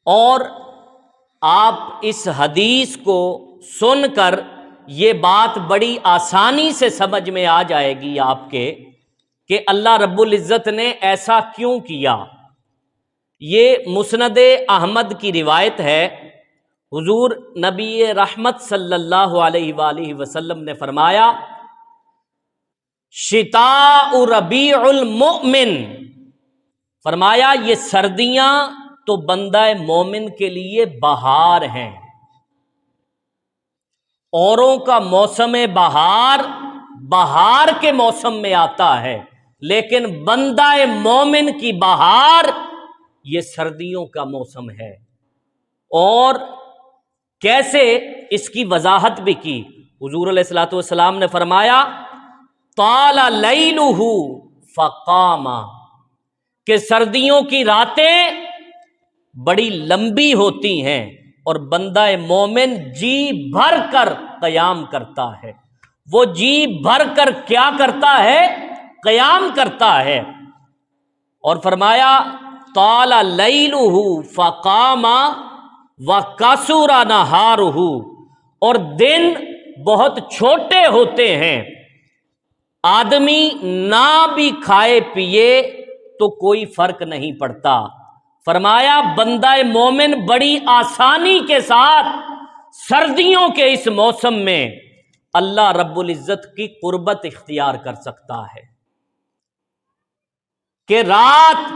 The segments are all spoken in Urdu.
اور آپ اس حدیث کو سن کر یہ بات بڑی آسانی سے سمجھ میں آ جائے گی آپ کے کہ اللہ رب العزت نے ایسا کیوں کیا۔ یہ مسند احمد کی روایت ہے، حضور نبی رحمت صلی اللہ علیہ وآلہ وسلم نے فرمایا، شتاء ربیع المؤمن، فرمایا یہ سردیاں تو بندہ مومن کے لیے بہار ہیں۔ اوروں کا موسم بہار کے موسم میں آتا ہے، لیکن بندہ مومن کی بہار یہ سردیوں کا موسم ہے۔ اور کیسے، اس کی وضاحت بھی کی، حضور علیہ الصلوۃ والسلام نے فرمایا طال لیلہ فقام، کہ سردیوں کی راتیں بڑی لمبی ہوتی ہیں اور بندہ مومن جی بھر کر قیام کرتا ہے۔ وہ جی بھر کر کیا کرتا ہے؟ قیام کرتا ہے۔ اور فرمایا طال لیلہ فقام وکثر نہارہ، اور دن بہت چھوٹے ہوتے ہیں، آدمی نہ بھی کھائے پیے تو کوئی فرق نہیں پڑتا۔ فرمایا بندہ مومن بڑی آسانی کے ساتھ سردیوں کے اس موسم میں اللہ رب العزت کی قربت اختیار کر سکتا ہے، کہ رات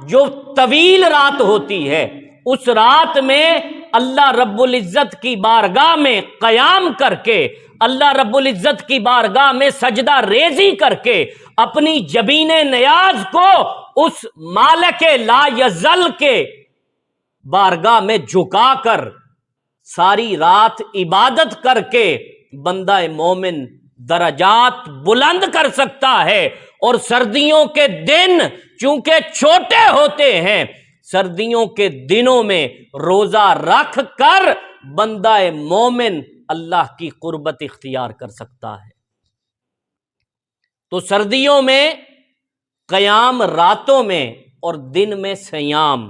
جو طویل رات ہوتی ہے، اس رات میں اللہ رب العزت کی بارگاہ میں قیام کر کے، اللہ رب العزت کی بارگاہ میں سجدہ ریزی کر کے، اپنی جبین نیاز کو اس مالک لا یزل کے بارگاہ میں جھکا کر ساری رات عبادت کر کے بندہ مومن درجات بلند کر سکتا ہے۔ اور سردیوں کے دن چونکہ چھوٹے ہوتے ہیں، سردیوں کے دنوں میں روزہ رکھ کر بندہ مومن اللہ کی قربت اختیار کر سکتا ہے۔ تو سردیوں میں قیام راتوں میں اور دن میں صیام،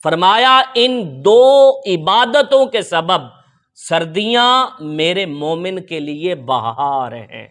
فرمایا ان دو عبادتوں کے سبب سردیاں میرے مومن کے لیے بہار ہیں۔